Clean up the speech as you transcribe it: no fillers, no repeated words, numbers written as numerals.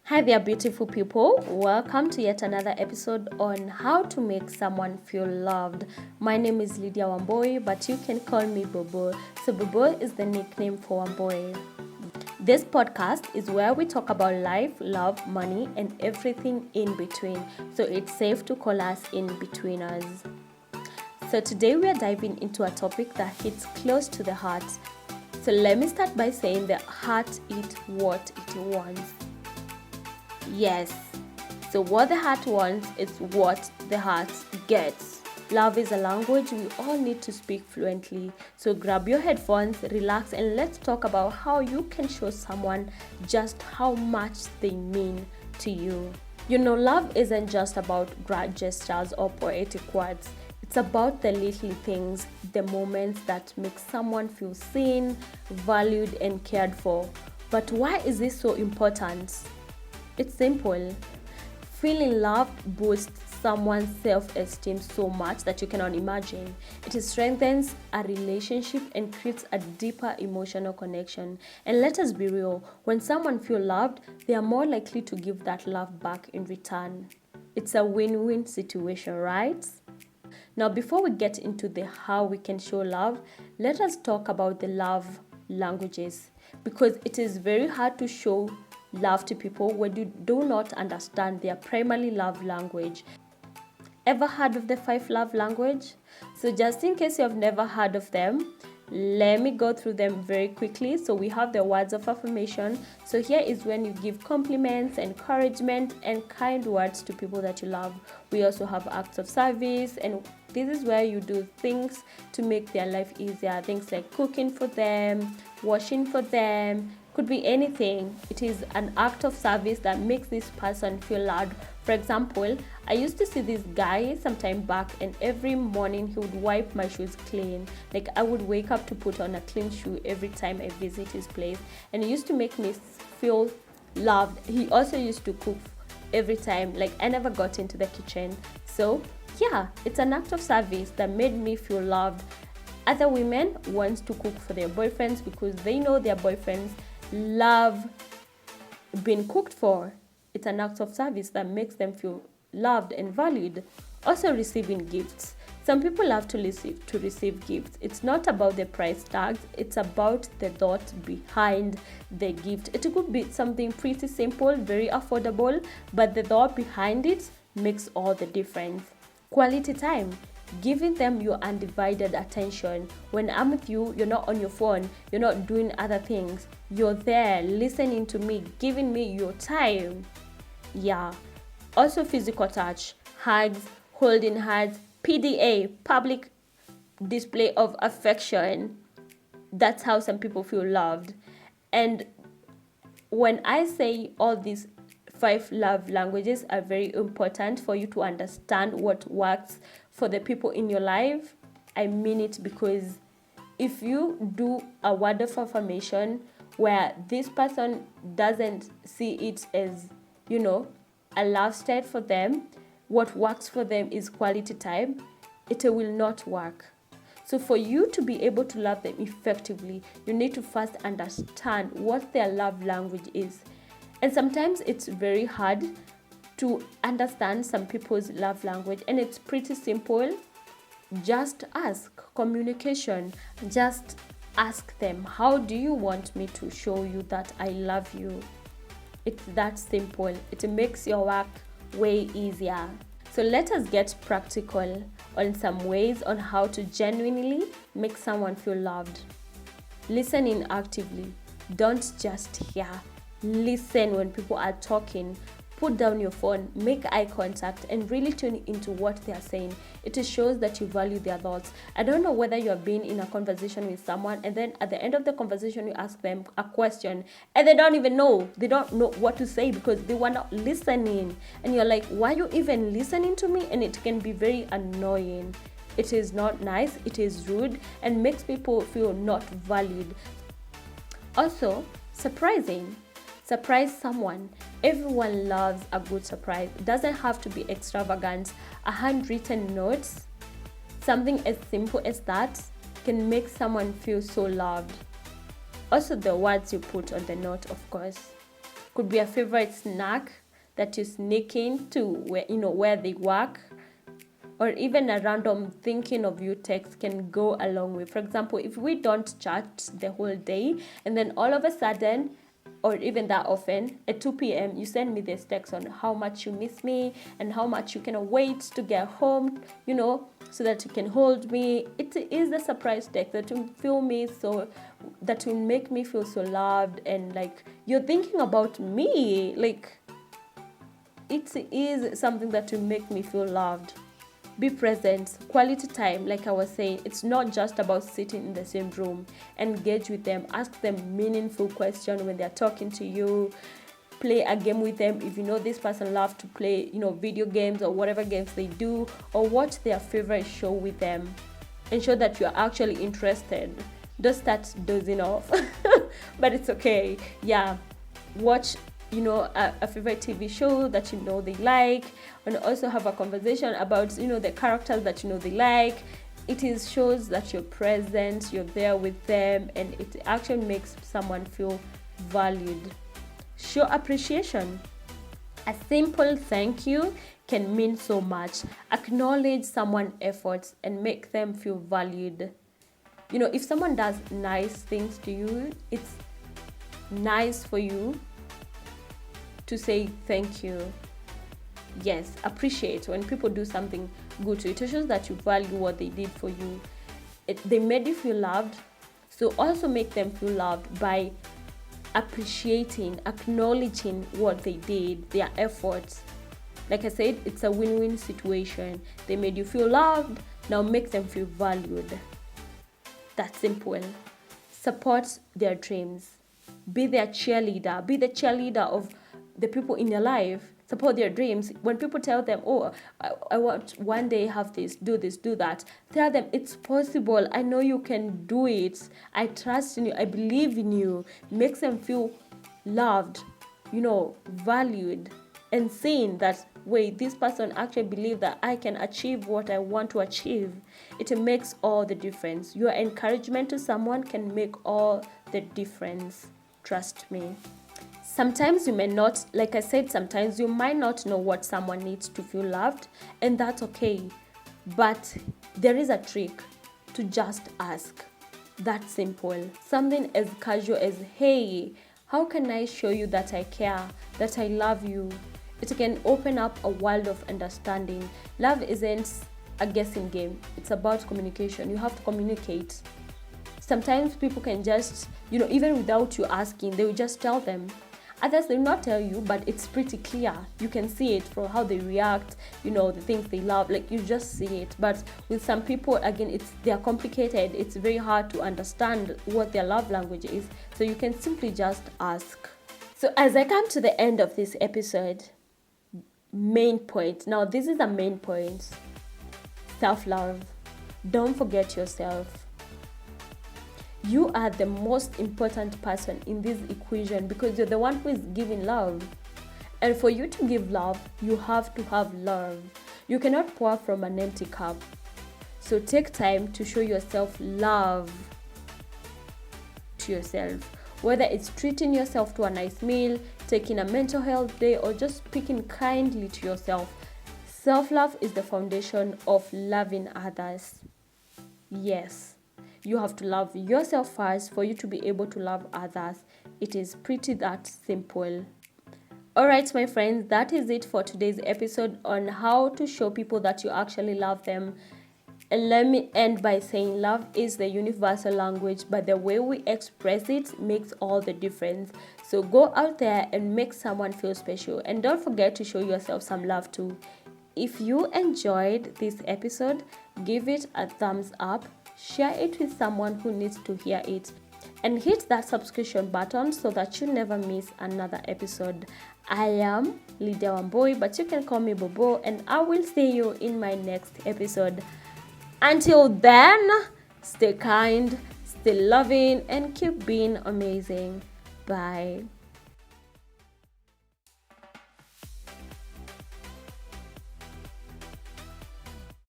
Hi there, beautiful people. Welcome to yet another episode on how to make someone feel loved. My name is Lydia Wamboy, but you can call me Boboo. So Boboo is the nickname for Wamboy. This podcast is where we talk about life, love, money, and everything in between. So it's safe to call us in-betweeners. So today we are diving into a topic that hits close to the heart. So let me start by saying the heart eats what it wants. Yes, so what the heart wants is what the heart gets. Love is a language we all need to speak fluently. So grab your headphones, relax, and let's talk about how you can show someone just how much they mean to you. You know, love isn't just about grand gestures or poetic words. It's about the little things, the moments that make someone feel seen, valued, and cared for. But why is this so important? It's simple. Feeling loved boosts someone's self-esteem so much that you cannot imagine. It strengthens a relationship and creates a deeper emotional connection. And let us be real, when someone feels loved, they are more likely to give that love back in return. It's a win-win situation, right? Now, before we get into the how we can show love, let us talk about the love languages, because it is very hard to show love to people when you do not understand their primary love language. Ever heard of the 5 love language? So just in case you have never heard of them, let me go through them very quickly. So we have the words of affirmation. So here is when you give compliments, encouragement, and kind words to people that you love. We also have acts of service, and this is where you do things to make their life easier. Things like cooking for them, washing for them, could be anything. It is an act of service that makes this person feel loved. For example, I used to see this guy sometime back, and every morning he would wipe my shoes clean. Like, I would wake up to put on a clean shoe every time I visit his place, and it used to make me feel loved. He also used to cook every time. Like, I never got into the kitchen. So yeah, it's an act of service that made me feel loved. Other women want to cook for their boyfriends because they know their boyfriends love being cooked for. It's an act of service that makes them feel loved and valued. Also, receiving gifts. Some people love to receive gifts. It's not about the price tags, it's about the thought behind the gift. It could be something pretty simple, very affordable, but the thought behind it makes all the difference. Quality time. Giving them your undivided attention. When I'm with you, you're not on your phone, you're not doing other things. You're there listening to me, giving me your time. Yeah. Also, physical touch, hugs, holding hands, PDA, public display of affection. That's how some people feel loved. And when I say all these 5 love languages are very important for you to understand what works for the people in your life, I mean it, because if you do a word of affirmation where this person doesn't see it as, a love state for them, what works for them is quality time, it will not work. So for you to be able to love them effectively, you need to first understand what their love language is. And sometimes it's very hard to understand some people's love language, and it's pretty simple. Just ask. Communication. Just ask them, how do you want me to show you that I love you? It's that simple. It makes your work way easier. So let us get practical on some ways on how to genuinely make someone feel loved. Listening actively. Don't just hear. Listen when people are talking. Put down your phone, make eye contact, and really tune into what they are saying. It shows that you value their thoughts. I don't know whether you have been in a conversation with someone, and then at the end of the conversation you ask them a question and they don't know what to say because they were not listening, and you're like, why are you even listening to me? And it can be very annoying. It is not nice, it is rude, and makes people feel not valued. Also, surprising. Surprise someone. Everyone loves a good surprise. It doesn't have to be extravagant. A handwritten note, something as simple as that, can make someone feel so loved. Also, the words you put on the note, of course. Could be a favorite snack that you sneak in to where they work, or even a random thinking of you text can go a long way. For example, if we don't chat the whole day and then all of a sudden, or even that often, at 2 p.m. you send me this text on how much you miss me and how much you cannot wait to get home, so that you can hold me. It is a surprise text that will that will make me feel so loved, and like you're thinking about me. Like, it is something that will make me feel loved. Be present. Quality time, like I was saying, it's not just about sitting in the same room. Engage with them. Ask them meaningful questions when they're talking to you. Play a game with them. If you know this person loves to play, video games or whatever games they do, or watch their favorite show with them. Ensure that you're actually interested. Don't start dozing off. But it's okay. Yeah. Watch a favorite TV show that they like, and also have a conversation about the characters that they like. It shows that you're present, you're there with them, and it actually makes someone feel valued. Show appreciation. A simple thank you can mean so much. Acknowledge someone's efforts and make them feel valued. If someone does nice things to you, it's nice for you to say thank you. Yes, appreciate when people do something good to you. It shows that you value what they did for you. They made you feel loved, so also make them feel loved by appreciating, acknowledging what they did, their efforts. Like I said, it's a win-win situation. They made you feel loved, now make them feel valued. That's simple. Support their dreams. Be their cheerleader. Be the cheerleader of the people in your life. Support their dreams. When people tell them, I want one day have this, do that, tell them it's possible. I know you can do it. I trust in you. I believe in you. Makes them feel loved, valued, and seen that, wait, this person actually believes that I can achieve what I want to achieve. It makes all the difference. Your encouragement to someone can make all the difference. Trust me. Sometimes you may not, like I said, sometimes you might not know what someone needs to feel loved, and that's okay. But there is a trick to just ask. That's simple. Something as casual as, hey, how can I show you that I care, that I love you? It can open up a world of understanding. Love isn't a guessing game. It's about communication. You have to communicate. Sometimes people can just, even without you asking, they will just tell them. Others, they will not tell you, but it's pretty clear. You can see it from how they react, the things they love, like you just see it. But with some people, again, they're complicated. It's very hard to understand what their love language is. So you can simply just ask. So as I come to the end of this episode, main point. Now, this is a main point. Self-love. Don't forget yourself. You are the most important person in this equation because you're the one who is giving love. And for you to give love, you have to have love. You cannot pour from an empty cup. So take time to show yourself love to yourself. Whether it's treating yourself to a nice meal, taking a mental health day, or just speaking kindly to yourself. Self-love is the foundation of loving others. Yes. You have to love yourself first for you to be able to love others. It is pretty that simple. Alright, my friends, that is it for today's episode on how to show people that you actually love them. And let me end by saying love is the universal language, but the way we express it makes all the difference. So go out there and make someone feel special. And don't forget to show yourself some love too. If you enjoyed this episode, give it a thumbs up. Share it with someone who needs to hear it, and hit that subscription button so that you never miss another episode. I am Waweru Boboo, but you can call me Bobo, and I will see you in my next episode. Until then, stay kind, stay loving, and keep being amazing. Bye.